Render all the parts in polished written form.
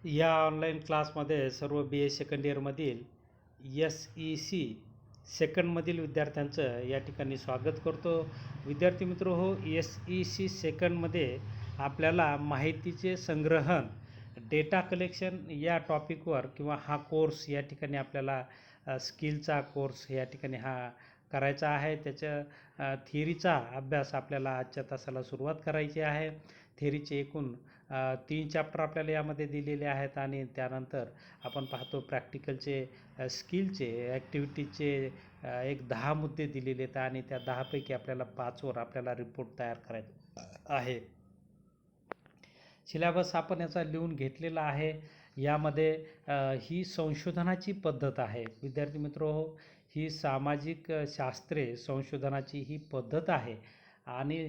या ऑनलाईन क्लासमध्ये सर्व बी ए सेकंड इयरमधील SEC सेकंडमधील विद्यार्थ्यांचं या ठिकाणी स्वागत करतो. विद्यार्थी मित्र हो, SEC सेकंडमध्ये आपल्याला माहितीचे संग्रहण, डेटा कलेक्शन या टॉपिकवर किंवा हा कोर्स या ठिकाणी आपल्याला स्किलचा कोर्स या ठिकाणी हा करायचा आहे. त्याच्या थिअरीचा अभ्यास आपल्याला आजच्या तासाला सुरुवात करायची आहे. थिअरीचे एकूण 3 चॅप्टर आपल्याला यामध्ये दिलेले आहेत आणि त्यानंतर आपण पाहतो प्रॅक्टिकलचे स्किलचे ॲक्टिव्हिटीजचे एक 10 मुद्दे दिलेले आहेत आणि त्या 10 पैकी आपल्याला 5 वर आपल्याला रिपोर्ट तयार करायचा आहे. सिलेबस आपण याचा लिहून घेतलेला आहे. यामध्ये ही संशोधनाची पद्धत आहे. विद्यार्थी मित्र हो, ही सामाजिक शास्त्रे संशोधनाची ही पद्धत आहे आणि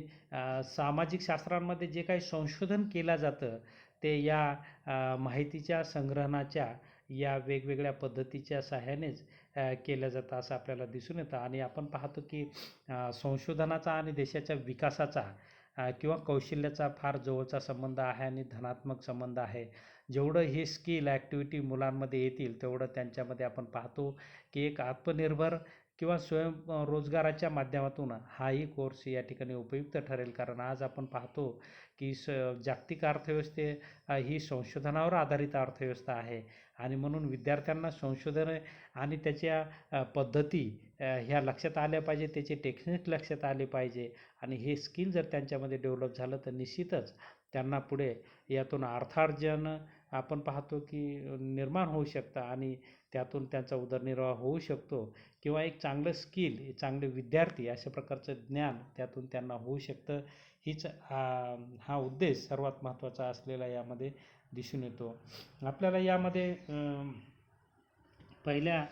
सामाजिक शास्त्रांमध्ये जे काही संशोधन केलं जातं ते या माहितीच्या संग्रहणाच्या या वेगवेगळ्या पद्धतीच्या सहाय्यानेच केलं जातं असं आपल्याला दिसून येतं. आणि आपण पाहतो की संशोधनाचा आणि देशाच्या विकासाचा किंवा कौशल्याचा फार जवळचा संबंध आहे आणि धनात्मक संबंध आहे. जेवढं हे स्किल ॲक्टिव्हिटी मुलांमध्ये येतील तेवढं त्यांच्यामध्ये आपण पाहतो की एक आत्मनिर्भर किंवा स्वयंरोजगाराच्या माध्यमातून हाही कोर्स या ठिकाणी उपयुक्त ठरेल. कारण आज आपण पाहतो की जागतिक अर्थव्यवस्थे ही संशोधनावर आधारित अर्थव्यवस्था आहे आणि म्हणून विद्यार्थ्यांना संशोधन आणि त्याच्या पद्धती ह्या लक्षात आल्या पाहिजे, त्याचे टेक्निक लक्षात आले पाहिजे आणि हे स्किल जर त्यांच्यामध्ये डेव्हलप झालं तर निश्चितच त्यांना पुढे यातून अर्थार्जन आपण पाहतो की निर्माण होऊ शकतं आणि त्यातून त्यांचा उदरनिर्वाह होऊ शकतो किंवा एक चांगलं स्किल, चांगले विद्यार्थी अशा प्रकारचं ज्ञान त्यातून त्यांना होऊ शकतं. हीच हा उद्देश सर्वात महत्त्वाचा असलेला यामध्ये दिसून येतो. आपल्याला यामध्ये पहिल्या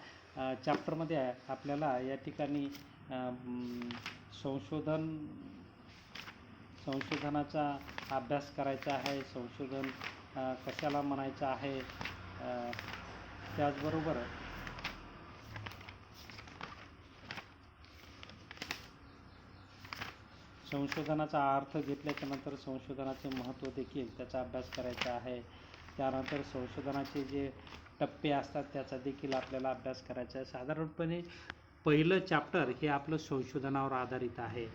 चॅप्टरमध्ये आपल्याला या ठिकाणी संशोधनाचा अभ्यास करायचा आहे. संशोधन कशाला म्हणायचं आहे, त्याचबरोबर संशोधनाचा अर्थ घेतल्याच्या नंतर संशोधनाचे महत्त्व देखील त्याचा अभ्यास करायचा आहे. त्यानंतर संशोधनाचे जे टप्पे असतात त्याचा देखील आपल्याला अभ्यास करायचा आहे. साधारणपणे पहिलं चॅप्टर हे आपलं संशोधनावर आधारित आहे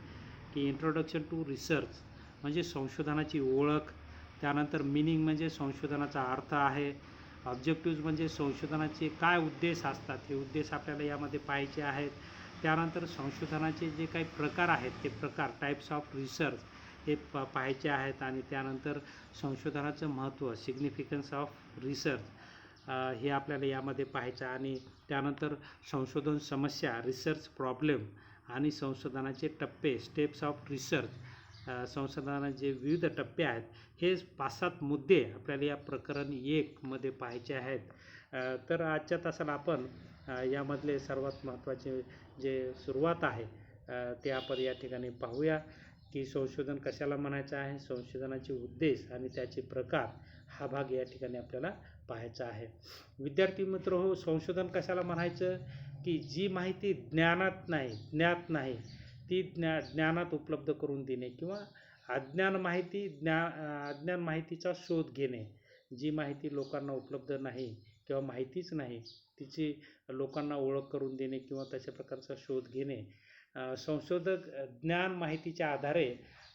की इंट्रोडक्शन टू रिसर्च म्हणजे संशोधनाची ओळख. त्यानंतर मिनिंग म्हणजे संशोधनाचा अर्थ आहे. ऑब्जेक्टिव्ज म्हणजे संशोधनाचे काय उद्देश असतात, हे उद्देश आपल्याला यामध्ये पाहायचे आहेत. त्यानंतर संशोधनाचे जे काही प्रकार आहेत ते प्रकार, टाईप्स ऑफ रिसर्च हे पाहायचे आहेत. आणि त्यानंतर संशोधनाचं महत्त्व, सिग्निफिकन्स ऑफ रिसर्च हे आपल्याला यामध्ये पाहायचं. आणि त्यानंतर संशोधन समस्या, रिसर्च प्रॉब्लेम आणि संशोधनाचे टप्पे, स्टेप्स ऑफ रिसर्च, संशोधनाचे जे विविध टप्पे आहेत हे 5-7 मुद्दे आपल्याला या प्रकरण 1 मध्ये पाहायचे आहेत. तर आजच्या तासाला आपण यामधले सर्वात महत्त्वाचे जे सुरुवात आहे ते आपण या ठिकाणी पाहूया की संशोधन कशाला म्हणायचं आहे, संशोधनाचे उद्देश आणि त्याचे प्रकार, हा भाग या ठिकाणी आपल्याला पाहायचा आहे. विद्यार्थी मित्र हो, संशोधन कशाला म्हणायचं की जी माहिती ज्ञात नाही ती ज्ञानात उपलब्ध करून देणे किंवा अज्ञान माहितीचा शोध घेणे. जी माहिती लोकांना उपलब्ध नाही किंवा माहितीच नाही तिची लोकांना ओळख करून देणे किंवा तशा प्रकारचा शोध घेणे. संशोधक ज्ञान माहितीच्या आधारे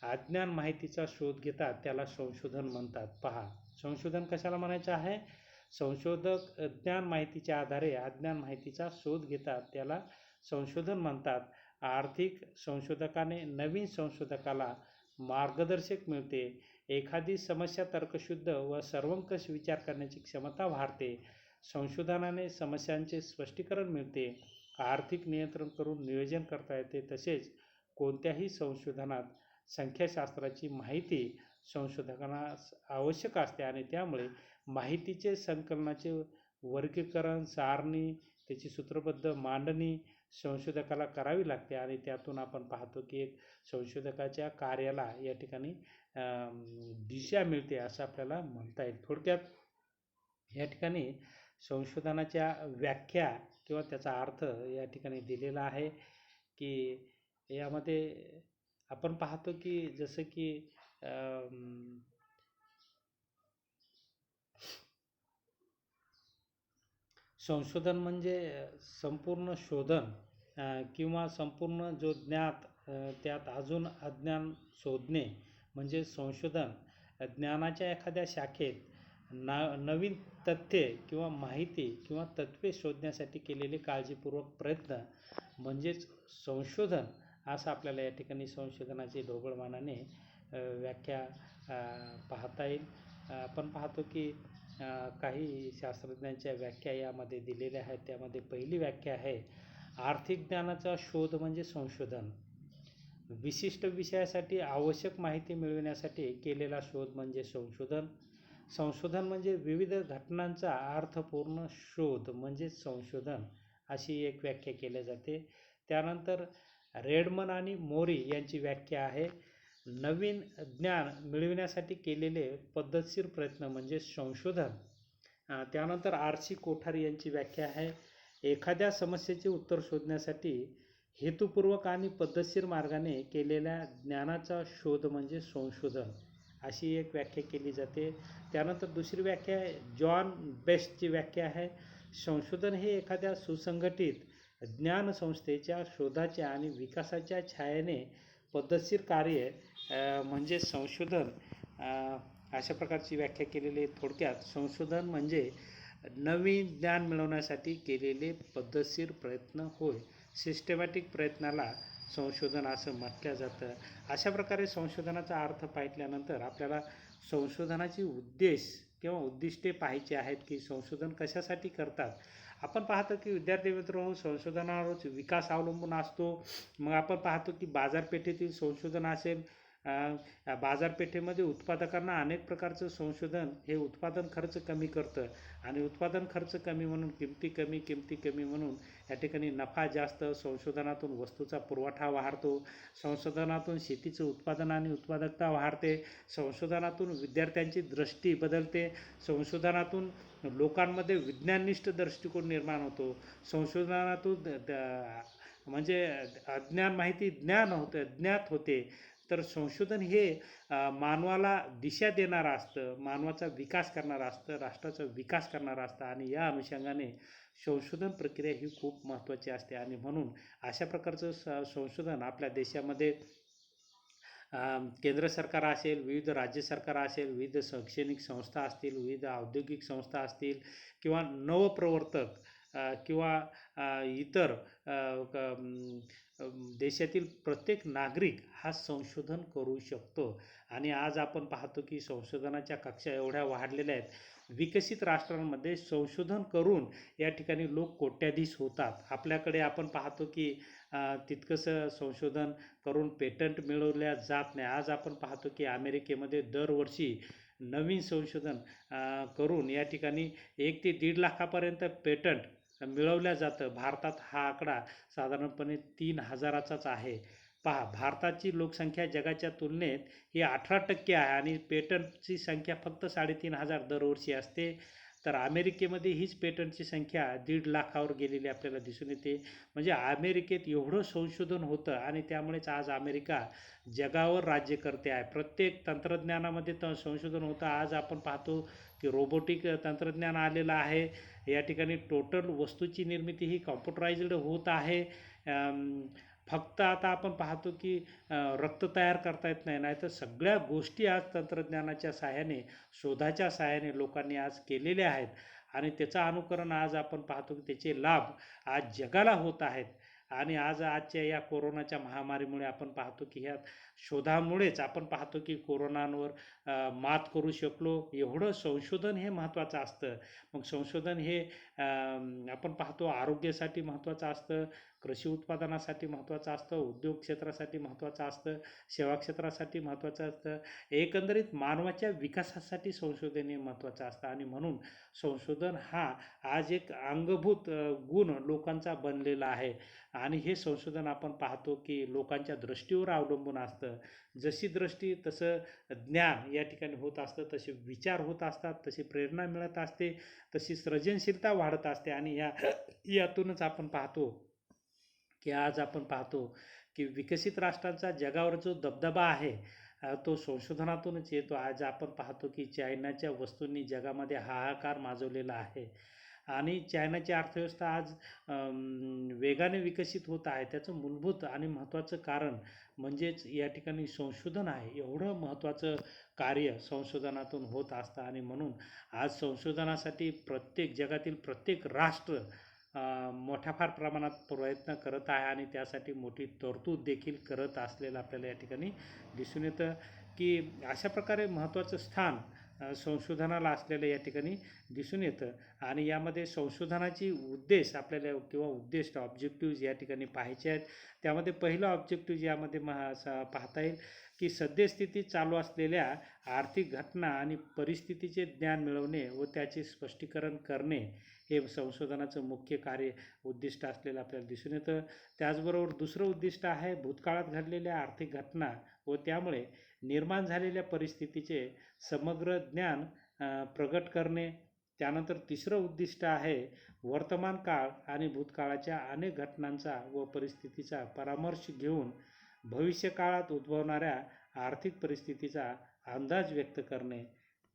अज्ञान माहितीचा शोध घेतात, त्याला संशोधन म्हणतात. पहा, संशोधन कशाला म्हणायचं आहे, संशोधक ज्ञान माहितीच्या आधारे अज्ञान माहितीचा शोध घेतात त्याला संशोधन म्हणतात. आर्थिक संशोधकाने नवीन संशोधकाला मार्गदर्शक मिळते. एखादी समस्या तर्कशुद्ध व सर्वंकष विचार करण्याची क्षमता वाढते. संशोधनाने समस्यांचे स्पष्टीकरण मिळते. आर्थिक नियंत्रण करून नियोजन करता येते. तसेच कोणत्याही संशोधनात संख्याशास्त्राची माहिती संशोधकांना आवश्यक असते आणि त्यामुळे माहितीचे संकलनाचे वर्गीकरण, सारणी, त्याची सूत्रबद्ध मांडणी संशोधकाला करावी लागते आणि त्यातून आपण पाहतो की एक संशोधकाच्या कार्याला या ठिकाणी दिशा मिळते असं आपल्याला म्हणता येईल. थोडक्यात या ठिकाणी संशोधनाच्या व्याख्या किंवा त्याचा अर्थ या ठिकाणी दिलेला आहे की यामध्ये आपण पाहतो की जसं की संशोधन म्हणजे संपूर्ण शोधन किंवा संपूर्ण जो ज्ञात त्यात अजून अज्ञान शोधणे म्हणजे संशोधन. ज्ञानाच्या एखाद्या शाखेत नवीन तथ्ये किंवा माहिती किंवा तत्त्वे शोधण्यासाठी केलेले काळजीपूर्वक प्रयत्न म्हणजेच संशोधन, असं आपल्याला या ठिकाणी संशोधनाची ढोबळमानाने व्याख्या पाहता येईल. आपण पाहतो की काही शास्त्रज्ञांच्या व्याख्या यामध्ये दिलेल्या आहेत. त्यामध्ये पहिली व्याख्या आहे, आर्थिक ज्ञानाचा शोध म्हणजे संशोधन. विशिष्ट विषयासाठी आवश्यक माहिती मिळविण्यासाठी केलेला शोध म्हणजे संशोधन. संशोधन म्हणजे विविध घटनांचा अर्थपूर्ण शोध म्हणजे संशोधन, अशी एक व्याख्या केली जाते. त्यानंतर रेडमन आणि मोरी यांची व्याख्या आहे, नवीन ज्ञान मिळविण्यासाठी केलेले पद्धतशीर प्रयत्न म्हणजे संशोधन. त्यानंतर आर.सी. कोठारी यांची व्याख्या आहे, एखाद्या समस्येचे उत्तर शोधण्यासाठी हेतुपूर्वक आणि पद्धतशीर मार्गाने केलेल्या ज्ञानाचा शोध म्हणजे संशोधन, अशी एक व्याख्या केली जाते. त्यानंतर दुसरी व्याख्या आहे, जॉन बेस्टची व्याख्या आहे, संशोधन हे एखाद्या सुसंघटित ज्ञानसंस्थेच्या शोधाच्या आणि विकासाच्या छायेने पद्धतशीर कार्य म्हणजे संशोधन, अशा प्रकारची व्याख्या केलेली आहे. थोडक्यात संशोधन म्हणजे नवीन ज्ञान मिळवण्यासाठी केलेले पद्धतशीर प्रयत्न होय. सिस्टमॅटिक प्रयत्नाला संशोधन असं म्हटलं जातं. अशा प्रकारे संशोधनाचा अर्थ पाहिल्यानंतर आपल्याला संशोधनाची उद्देश किंवा उद्दिष्टे पाहायची आहेत की संशोधन कशासाठी करतात. आपण पाहतो की विद्यार्थी मित्र, संशोधनावरच विकास अवलंबून असतो. मग आपण पाहतो की बाजारपेठेतील संशोधन असेल, बाजारपेठेमध्ये उत्पादकांना अनेक प्रकारचं संशोधन हे उत्पादन खर्च कमी करतं आणि उत्पादन खर्च कमी म्हणून किमती कमी म्हणून या ठिकाणी नफा जास्त. संशोधनातून वस्तूचा पुरवठा वाढतो, संशोधनातून शेतीचं उत्पादन आणि उत्पादकता वाढते, संशोधनातून विद्यार्थ्यांची दृष्टी बदलते, संशोधनातून लोकांमध्ये विज्ञाननिष्ठ दृष्टिकोन निर्माण होतो, संशोधनातून म्हणजे अज्ञान माहिती ज्ञात होते. तर संशोधन हे मानवाला दिशा देणारं असतं, मानवाचा विकास करणारं असतं, राष्ट्राचा विकास करणारं असतं आणि या अनुषंगाने संशोधन प्रक्रिया ही खूप महत्त्वाची असते. आणि म्हणून अशा प्रकारचं संशोधन आपल्या देशामध्ये केंद्र सरकार असेल, विविध राज्य सरकार असेल, विविध शैक्षणिक संस्था असतील, विविध औद्योगिक संस्था असतील किंवा नवप्रवर्तक किंवा इतर देशातील प्रत्येक नागरिक हा संशोधन करू शकतो. आणि आज आपण पाहतो की संशोधनाच्या कक्षा एवढ्या वाढलेल्या आहेत, विकसित राष्ट्रांमध्ये संशोधन करून या ठिकाणी लोक कोट्याधीश होतात. आपल्याकडे आपण पाहतो की तितकंसं संशोधन करून पेटंट मिळवल्या जात नाही. आज आपण पाहतो की अमेरिकेमध्ये दरवर्षी नवीन संशोधन करून या ठिकाणी 1 ते 1.5 लाखापर्यंत पेटंट मिळवल्या जातं. भारतात हा आकडा साधारणपणे 3,000चाच आहे. पहा, भारताची लोकसंख्या जगाच्या तुलनेत ही 18% आहे आणि पेटंटची संख्या फक्त 3,500 दरवर्षी असते. तर अमेरिकेमध्ये हीच पेटंटची संख्या 1.5 लाखावर गेलेली आपल्याला दिसून येते. म्हणजे अमेरिकेत एवढं संशोधन होतं आणि त्यामुळेच आज अमेरिका जगावर राज्य करते आहे. प्रत्येक तंत्रज्ञानामध्ये संशोधन होतं. आज आपण पाहतो की रोबोटिक तंत्रज्ञान आलेलं आहे. या ठिकाणी टोटल वस्तूची निर्मिती ही कॉम्प्युटराइज्ड होत आहे. फक्त आता आपण पाहतो की रक्त तयार करता येत नाही, नाहीतर सगळ्या गोष्टी आज तंत्रज्ञानाच्या सहाय्याने, शोधाच्या सहाय्याने लोकांनी आज केलेल्या आहेत आणि त्याचं अनुकरण आज आपण पाहतो की त्याचे लाभ आज जगाला होत आहेत. आणि आजच्या या कोरोनाच्या महामारीमुळे आपण पाहतो की ह्या शोधामुळेच आपण पाहतो की कोरोनावर मात करू शकलो. एवढं संशोधन हे महत्त्वाचं असतं. मग संशोधन हे आपण पाहतो आरोग्यासाठी महत्त्वाचं असतं, कृषी उत्पादनासाठी महत्त्वाचं असतं, उद्योग क्षेत्रासाठी महत्त्वाचं असतं, सेवा क्षेत्रासाठी महत्त्वाचं असतं. एकंदरीत मानवाच्या विकासासाठी संशोधन हे महत्त्वाचं असतं. आणि म्हणून संशोधन हा आज एक अंगभूत गुण लोकांचा बनलेला आहे. आणि हे संशोधन आपण पाहतो की लोकांच्या दृष्टीवर अवलंबून असतं. जशी दृष्टी तसं ज्ञान या ठिकाणी होत असतं, तसे विचार होत असतात, तशी प्रेरणा मिळत असते, तशी सृजनशीलता वाढत असते. आणि यातूनच आपण पाहतो की आज आपण पाहतो की विकसित राष्ट्रांचा जगावर जो दबदबा आहे तो संशोधनातूनच येतो. आज आपण पाहतो की चायनाच्या वस्तूंनी जगामध्ये हाहाकार माजवलेला आहे. आणि चायनाची अर्थव्यवस्था आज वेगाने विकसित होत आहे. त्याचं मूलभूत आणि महत्त्वाचं कारण म्हणजेच या ठिकाणी संशोधन आहे. एवढं महत्त्वाचं कार्य संशोधनातून होत असतं आणि म्हणून आज संशोधनासाठी जगातील प्रत्येक राष्ट्र मोठ्या फार प्रमाणात प्रयत्न करत आहे आणि त्यासाठी मोठी तरतूद देखील करत असलेलं आपल्याला या ठिकाणी दिसून येतं, की अशा प्रकारे महत्त्वाचं स्थान संशोधनाला असलेलं या ठिकाणी दिसून येतं. आणि यामध्ये संशोधनाची उद्देश आपल्याला किंवा उद्दिष्ट ऑब्जेक्टिव्ज या ठिकाणी पाहायचे आहेत. त्यामध्ये पहिलं ऑब्जेक्टिव्ह यामध्ये पाहता येईल की सद्यस्थितीत चालू असलेल्या आर्थिक घटना आणि परिस्थितीचे ज्ञान मिळवणे व त्याचे स्पष्टीकरण करणे हे संशोधनाचं मुख्य कार्य उद्दिष्ट असलेलं आपल्याला दिसून येतं. त्याचबरोबर दुसरं उद्दिष्ट आहे भूतकाळात घडलेल्या आर्थिक घटना व त्यामुळे निर्माण झालेल्या परिस्थितीचे समग्र ज्ञान प्रगट करणे. त्यानंतर तिसरं उद्दिष्ट आहे वर्तमान काळ आणि भूतकाळाच्या अनेक घटनांचा व परिस्थितीचा परामर्श घेऊन भविष्यकाळात उद्भवणाऱ्या आर्थिक परिस्थितीचा अंदाज व्यक्त करणे.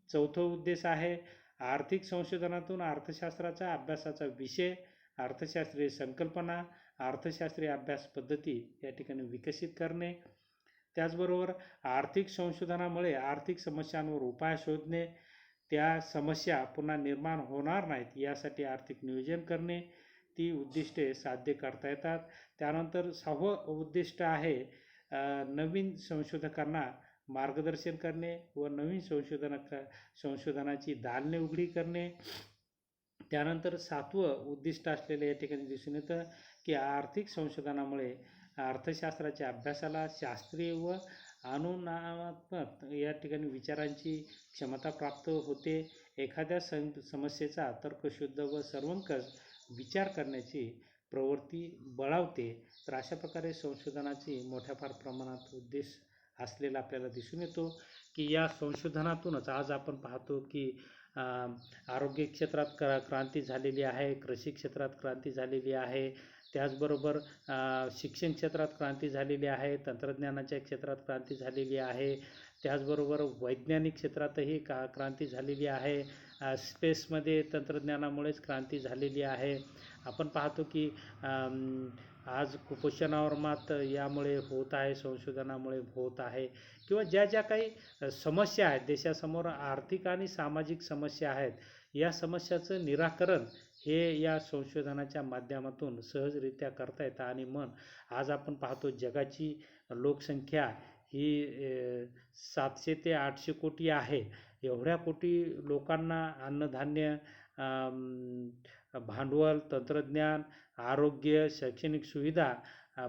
चौथं उद्देश आहे आर्थिक संशोधनातून अर्थशास्त्राच्या अभ्यासाचा विषय, अर्थशास्त्रीय संकल्पना, अर्थशास्त्रीय अभ्यास पद्धती या ठिकाणी विकसित करणे. त्याचबरोबर आर्थिक संशोधनामुळे आर्थिक समस्यांवर उपाय शोधणे, त्या समस्या पुन्हा निर्माण होणार नाहीत यासाठी आर्थिक नियोजन करणे, ती उद्दिष्टे साध्य करता येतात. त्यानंतर 6वं उद्दिष्ट आहे नवीन संशोधकांना मार्गदर्शन करणे व नवीन संशोधनाची दालने उघडी करणे. त्यानंतर 7वं उद्दिष्ट असलेलं या ठिकाणी दिसून येतं की आर्थिक संशोधनामुळे अर्थशास्त्राच्या अभ्यासाला शास्त्रीय व अनुमानात्मक या ठिकाणी विचारांची क्षमता प्राप्त होते. एखाद्या समस्येचा तर्कशुद्ध व सर्वंकष विचार करण्याची प्रवृत्ती बळावते. तर अशा प्रकारे संशोधनाची मोठ्या फार प्रमाणात उद्देश असलेला आपल्याला दिसून येतो की या संशोधनातूनच आज आपण पाहतो की आरोग्य क्षेत्रात क्रांती झालेली आहे, कृषी क्षेत्रात क्रांती झालेली आहे, त्याचबरोबर शिक्षण क्षेत्रात क्रांती झालेली आहे, तंत्रज्ञानाच्या क्षेत्रात क्रांती झालेली आहे, त्याचबरोबर वैज्ञानिक क्षेत्रातही क्रांती झालेली आहे, स्पेसमध्ये तंत्रज्ञानामुळेच क्रांती झालेली आहे. आपण पाहतो की आज कुपोषणावर मात यामुळे होत आहे, संशोधनामुळे होत आहे, किंवा ज्या ज्या काही समस्या आहेत देशासमोर, आर्थिक आणि सामाजिक समस्या आहेत, या समस्याचं निराकरण हे या संशोधनाच्या माध्यमातून सहजरित्या करता येतं. आणि मग आज आपण पाहतो जगाची लोकसंख्या ही 700 ते 800 कोटी आहे. एवढ्या कोटी लोकांना अन्नधान्य, भांडवल, तंत्रज्ञान, आरोग्य, शैक्षणिक सुविधा,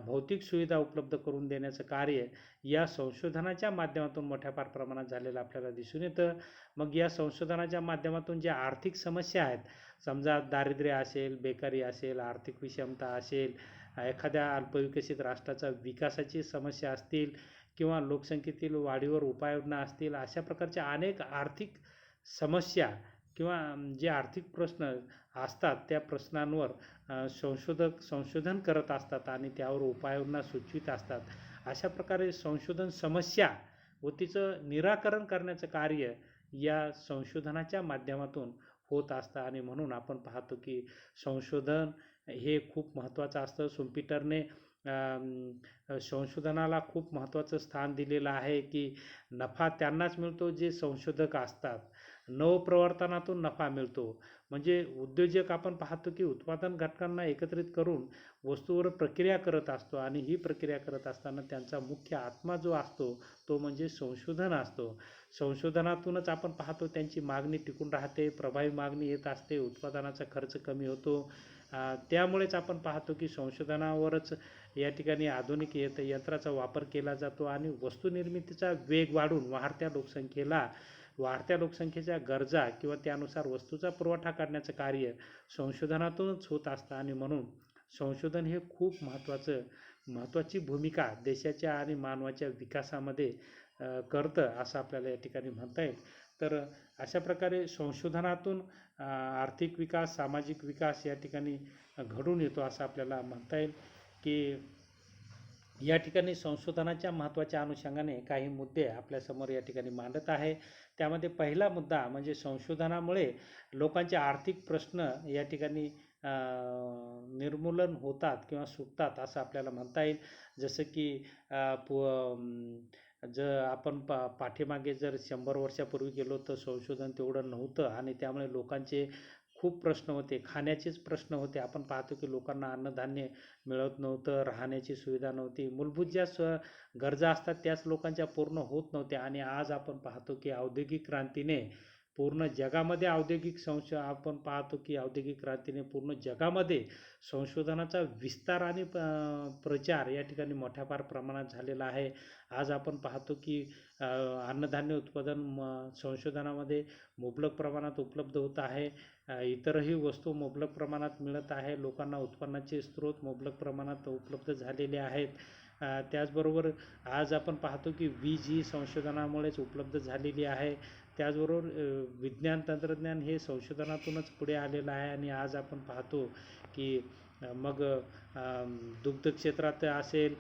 भौतिक सुविधा उपलब्ध करून देण्याचं कार्य या संशोधनाच्या माध्यमातून मोठ्या फार प्रमाणात झालेलं आपल्याला दिसून येतं. मग या संशोधनाच्या माध्यमातून ज्या आर्थिक समस्या आहेत, समजा दारिद्र्य असेल, बेकारी असेल, आर्थिक विषमता असेल, एखाद्या अल्पविकसित राष्ट्राचा विकासाची समस्या असतील किंवा लोकसंख्येतील वाढीवर उपाययोजना असतील, अशा प्रकारच्या अनेक आर्थिक समस्या किंवा जे आर्थिक प्रश्न असतात त्या प्रश्नांवर संशोधन करत असतात आणि त्यावर उपाययोजना सुचवित असतात. अशा प्रकारे संशोधन समस्या व तिचं निराकरण करण्याचं कार्य या संशोधनाच्या माध्यमातून होत असतं. आणि म्हणून आपण पाहतो की संशोधन हे खूप महत्त्वाचं असतं. शुम्पीटरने संशोधनाला खूप महत्त्वाचं स्थान दिलेलं आहे की नफा त्यांनाच मिळतो जे संशोधक असतात, नवप्रवर्तनातून नफा मिळतो. म्हणजे उद्योजक आपण पाहतो की उत्पादन घटकांना एकत्रित करून वस्तूवर प्रक्रिया करत असतो आणि ही प्रक्रिया करत असताना त्यांचा मुख्य आत्मा जो असतो तो म्हणजे संशोधन असतो. संशोधनातूनच आपण पाहतो त्यांची मागणी टिकून राहते, प्रभावी मागणी येत असते, उत्पादनाचा खर्च कमी होतो. त्यामुळेच आपण पाहतो की संशोधनावरच या ठिकाणी आधुनिक यंत्राचा वापर केला जातो आणि वस्तुनिर्मितीचा वेग वाढून वाढत्या लोकसंख्येच्या गरजा किंवा त्यानुसार वस्तूचा पुरवठा करण्याचं कार्य संशोधनातूनच होत असतं. आणि म्हणून संशोधन हे खूप महत्त्वाची भूमिका देशाच्या आणि मानवाच्या विकासामध्ये करतं असं आपल्याला या ठिकाणी म्हणता येईल. तर अशा प्रकारे संशोधनातून आर्थिक विकास, सामाजिक विकास या ठिकाणी घडून येतो असं आपल्याला म्हणता येईल की या ठिकाणी संशोधनाच्या महत्त्वाच्या अनुषंगाने काही मुद्दे आपल्यासमोर या ठिकाणी मांडत आहे. त्यामध्ये पहिला मुद्दा म्हणजे संशोधनामुळे लोकांचे आर्थिक प्रश्न या ठिकाणी निर्मूलन होतात किंवा सुटतात असं आपल्याला म्हणता येईल. जसं की जर आपण पाठीमागे जर 100 वर्षापूर्वी गेलो तर संशोधन तेवढं नव्हतं आणि त्यामुळे लोकांचे खूप प्रश्न होते, खाण्याचेच प्रश्न होते. आपण पाहतो की लोकांना अन्नधान्य मिळत नव्हतं, राहण्याची सुविधा नव्हती, मूलभूत ज्या गरजा असतात त्याच लोकांच्या पूर्ण होत नव्हत्या. आणि आज आपण पाहतो की औद्योगिक क्रांतीने पूर्ण जगामध्ये आपण पाहतो की औद्योगिक क्रांतीने पूर्ण जगामध्ये संशोधनाचा विस्तार आणि प्रचार या ठिकाणी मोठ्या फार प्रमाणात झालेला आहे. आज आपण पाहतो की अन्नधान्य उत्पादन संशोधनामध्ये मुबलक प्रमाणात उपलब्ध होत आहे. इतरही वस्तू मुबलक प्रमाणात मिळत आहे. लोकांना उत्पन्नाचे स्रोत मुबलक प्रमाणात उपलब्ध झालेले आहेत. त्याचबरोबर आज आपण पाहतो की वीज ही संशोधनामुळेच उपलब्ध झालेली आहे. त्याचबरोबर विज्ञान तंत्रज्ञान हे संशोधनातूनच पुढे आलेलं आहे. आणि आज आपण पाहतो की मग दुग्ध क्षेत्रात असेल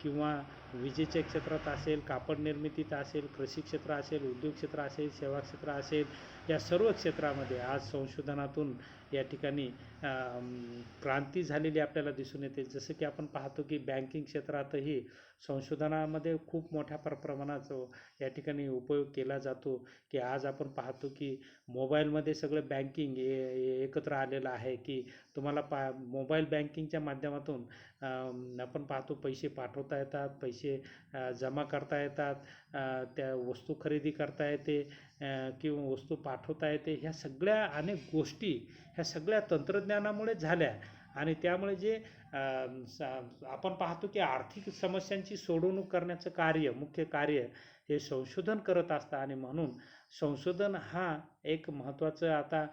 किंवा विजेच्या क्षेत्रात असेल, कापड निर्मितीत असेल, कृषी क्षेत्र असेल, उद्योग क्षेत्र असेल, सेवा क्षेत्र असेल, या सर्व क्षेत्रामध्ये आज संशोधनातून या ठिकाणी क्रांती झालेली आपल्याला दिसून येते. जसं की आपण पाहतो की बँकिंग क्षेत्रातही संशोधनामध्ये खूप मोठ्या प्रमाणात या ठिकाणी उपयोग केला जातो. की आज आपण पाहतो की मोबाईलमध्ये सगळं बँकिंग एकत्र आलेलं आहे. की तुम्हाला मोबाईल बँकिंगच्या माध्यमातून आपण पाहतो पैसे पाठवता येतात, पैसे जमा करता येतात, त्या वस्तू खरेदी करता येते किंवा वस्तू पाठवता येते. ह्या सगळ्या अनेक गोष्टी ह्या सगळ्या तंत्रज्ञानामुळे झाल्या. आणि त्यामुळे जे आपण पाहतो की आर्थिक समस्यांची सोडवणूक करण्याचं मुख्य कार्य हे संशोधन करत असतं. आणि म्हणून संशोधन हा एक महत्त्वाचं आता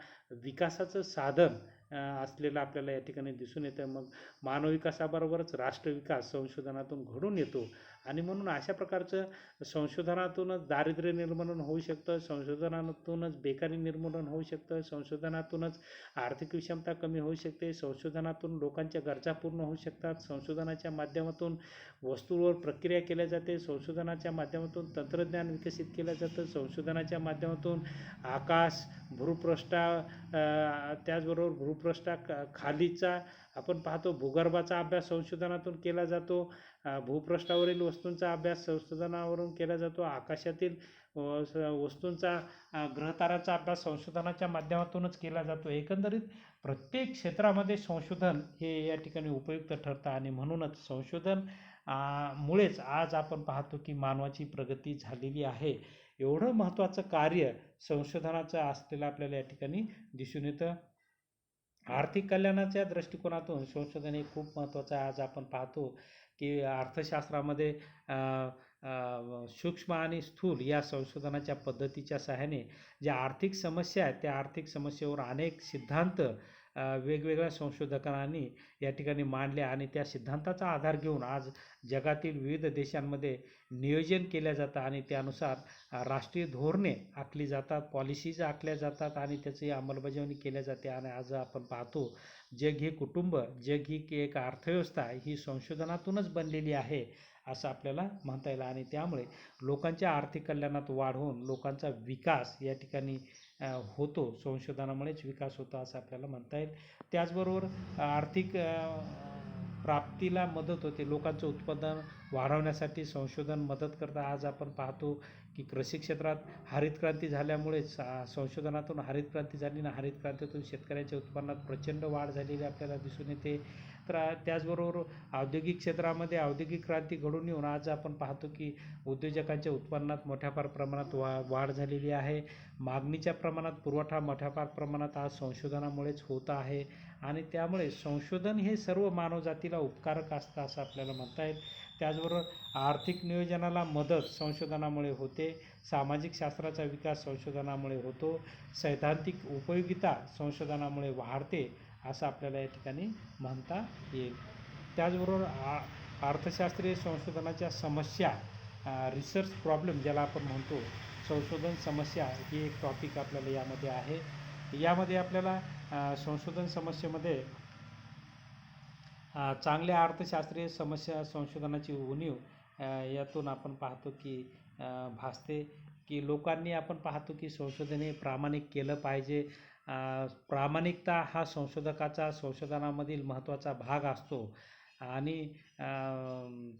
विकासाचं साधन असलेलं आपल्याला या ठिकाणी दिसून येतं. मग मानव विकासाबरोबरच राष्ट्रविकास संशोधनातून घडून येतो. आणि म्हणून अशा प्रकारचं संशोधनातूनच दारिद्र्य निर्मूलन होऊ शकतं, संशोधनातूनच बेकारी निर्मूलन होऊ शकतं, संशोधनातूनच आर्थिक विषमता कमी होऊ शकते, संशोधनातून लोकांच्या गरजा पूर्ण होऊ शकतात, संशोधनाच्या माध्यमातून वस्तूवर प्रक्रिया केल्या जाते, संशोधनाच्या माध्यमातून तंत्रज्ञान विकसित केलं जातं, संशोधनाच्या माध्यमातून आकाश, त्याचबरोबर खालीचा आपण पाहतो भूगर्भाचा अभ्यास संशोधनातून केला जातो, भूपृष्ठावरील वस्तूंचा अभ्यास संशोधनावरून केला जातो, आकाशातील वस्तूंचा ग्रहताराचा अभ्यास संशोधनाच्या माध्यमातूनच केला जातो. एकंदरीत प्रत्येक क्षेत्रामध्ये संशोधन हे या ठिकाणी उपयुक्त ठरतं. आणि म्हणूनच संशोधन मुळेच आज आपण पाहतो की मानवाची प्रगती झालेली आहे. एवढं महत्त्वाचं कार्य संशोधनाचं असलेलं आपल्याला या ठिकाणी दिसून येतं. आर्थिक कल्याणाच्या दृष्टिकोनातून संशोधन हे खूप महत्त्वाचं आहे. आज आपण पाहतो की अर्थशास्त्रामध्ये सूक्ष्म आणि स्थूल या संशोधनाच्या पद्धतीच्या सहाय्याने ज्या आर्थिक समस्या आहेत त्या आर्थिक समस्येवर अनेक सिद्धांत वेगवेगळ्या संशोधकांनी या ठिकाणी मांडले. आणि त्या सिद्धांताचा आधार घेऊन आज जगातील विविध देशांमध्ये नियोजन केल्या जातं आणि त्यानुसार राष्ट्रीय धोरणे आखली जातात, पॉलिसीज आखल्या जातात आणि त्याची अंमलबजावणी केल्या जाते. आणि आज आपण पाहतो जग ही एक अर्थव्यवस्था ही संशोधनातूनच बनलेली आहे असं आपल्याला म्हणता येईल. आणि त्यामुळे लोकांच्या आर्थिक कल्याणात वाढ होऊन लोकांचा विकास या ठिकाणी होतो, संशोधनामुळेच विकास होतो असं आपल्याला म्हणता येईल. त्याचबरोबर आर्थिक प्राप्तीला मदत होते, लोकांचं उत्पादन वाढवण्यासाठी संशोधन मदत करतं. आज आपण पाहतो की कृषी क्षेत्रात हरित क्रांती झाल्यामुळेच संशोधनातून हरित क्रांती झाली आणि हरित क्रांतीतून शेतकऱ्याच्या उत्पन्नात प्रचंड वाढ झालेली आपल्याला दिसून येते. तर त्याचबरोबर औद्योगिक क्षेत्रामध्ये औद्योगिक क्रांती घडून येऊन आज आपण पाहतो की उद्योजकांच्या उत्पन्नात मोठ्या फार प्रमाणात वाढ झालेली आहे. मागणीच्या प्रमाणात पुरवठा मोठ्या फार प्रमाणात आज संशोधनामुळेच होत आहे. आणि त्यामुळे संशोधन हे सर्व मानवजातीला उपकारक असतं असं आपल्याला म्हणता येईल. त्याचबरोबर आर्थिक नियोजनाला मदत संशोधनामुळे होते, सामाजिक शास्त्राचा विकास संशोधनामुळे होतो, सैद्धांतिक उपयोगिता संशोधनामुळे वाढते असं आपल्याला या ठिकाणी म्हणता येईल. त्याचबरोबर अर्थशास्त्रीय संशोधनाच्या समस्या, रिसर्च प्रॉब्लेम ज्याला आपण म्हणतो, संशोधन समस्या ही एक टॉपिक आपल्याला यामध्ये आहे. यामध्ये आपल्याला संशोधन समस्येमध्ये चांगल्या अर्थशास्त्रीय समस्या संशोधनाची उणीव यातून आपण पाहतो की भासते की लोकांनी आपण पाहतो की संशोधन हे प्रामाणिक केलं पाहिजे. प्रामाणिकता हा संशोधकाचा संशोधनामधील महत्त्वाचा भाग असतो आणि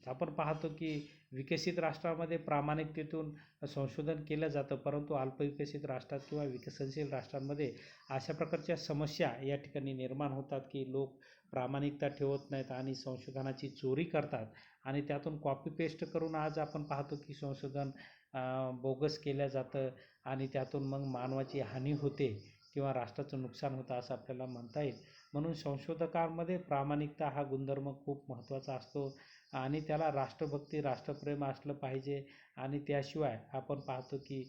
आपण पाहतो की विकसित राष्ट्रामध्ये प्रामाणिकतेतून संशोधन केलं जातं, परंतु अल्पविकसित राष्ट्रात किंवा विकसनशील राष्ट्रांमध्ये अशा प्रकारच्या समस्या या ठिकाणी निर्माण होतात की लोक प्रामाणिकता ठेवत नाहीत आणि संशोधनाची चोरी करतात आणि त्यातून कॉपी पेस्ट करून आज आपण पाहतो की संशोधन बोगस केलं जातं आणि त्यातून मग मानवाची हानी होते किंवा राष्ट्राचं नुकसान होतं असं आपल्याला म्हणता येईल. म्हणून संशोधकांमध्ये प्रामाणिकता हा गुणधर्म खूप महत्त्वाचा असतो आणि त्याला राष्ट्रभक्ती राष्ट्रप्रेम असलं पाहिजे आणि त्याशिवाय आपण पाहतो की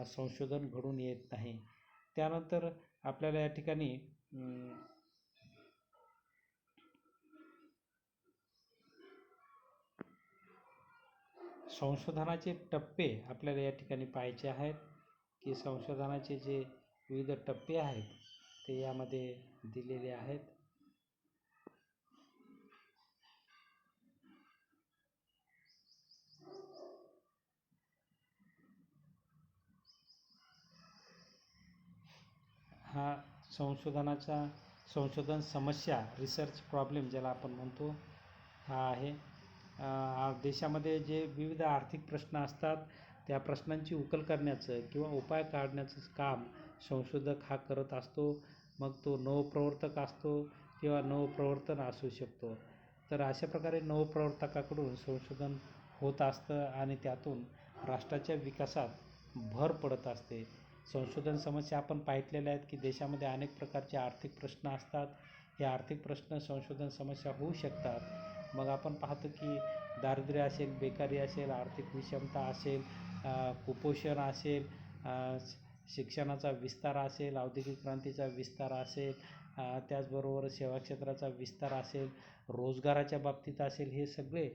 संशोधन घडून येत नाही. त्यानंतर आपल्याला या ठिकाणी संशोधनाचे टप्पे आपल्याला या ठिकाणी पाहायचे आहेत की संशोधनाचे जे विविध टप्पे आहेत ते यामध्ये दिलेले आहेत. हा संशोधन समस्या रिसर्च प्रॉब्लेम ज्याला आपण म्हणतो हा आहे. देशामध्ये जे विविध आर्थिक प्रश्न असतात त्या प्रश्नांची उकल करण्याचं किंवा उपाय काढण्याचं काम संशोधक हा करत असतो. मग तो नवप्रवर्तक असतो किंवा नवप्रवर्तन असू शकतो. तर अशा प्रकारे नवप्रवर्तकाकडून संशोधन होत असतं आणि त्यातून राष्ट्राच्या विकासात भर पडत असते. संशोधन समस्या आपण पाहिलेल्या आहेत की देशामध्ये अनेक प्रकारचे आर्थिक प्रश्न असतात. हे आर्थिक प्रश्न संशोधन समस्या होऊ शकतात. मग आपण पाहतो की दारिद्र्य असेल, बेकारी असेल, आर्थिक विषमता असेल, कुपोषण असेल, शिक्षणाचा विस्तार असेल, औद्योगिक क्रांतीचा विस्तार असेल, त्याचबरोबर सेवा क्षेत्राचा विस्तार असेल, रोजगाराच्या बाबतीत असेल, हे सगळे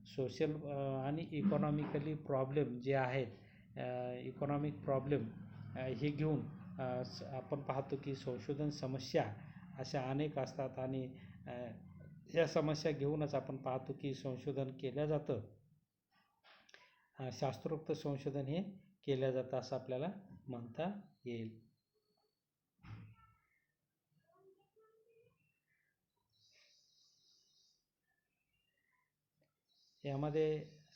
सोशल आणि इकॉनॉमिकली प्रॉब्लेम जे आहेत इकॉनॉमिक प्रॉब्लेम हे घेऊन आपण पाहतो की संशोधन समस्या अशा अनेक असतात आणि या समस्या घेऊनच आपण पाहतो की संशोधन केलं जातं. शास्त्रोक्त संशोधन हे केलं जातं असं आपल्याला म्हणता येईल. यामध्ये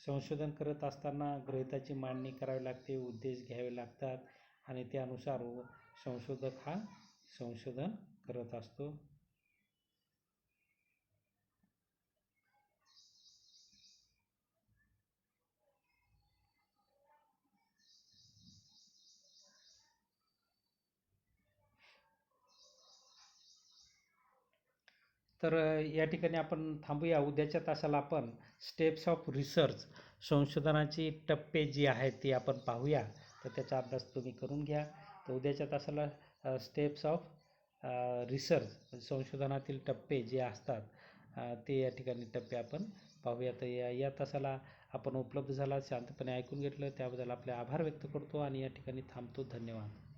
संशोधन करत असताना गृहितकाची मांडणी करावी लागते, उद्देश घ्यावे लागतात आणि त्यानुसार संशोधक हा संशोधन करत असतो. तर या ठिकाणी आपण थांबूया. उद्याच्या तासाला आपण स्टेप्स ऑफ रिसर्च संशोधनाची टप्पे जी आहेत ती आपण पाहूया. तर त्याचा अभ्यास तुम्ही करून घ्या. तर उद्याच्या तासाला स्टेप्स ऑफ रिसर्च संशोधनातील टप्पे जे असतात ते या ठिकाणी टप्पे आपण पाहूया. तर या तासाला आपण उपलब्ध झाला, शांतपणे ऐकून घेतलं त्याबद्दल आपले आभार व्यक्त करतो आणि या ठिकाणी थांबतो. धन्यवाद.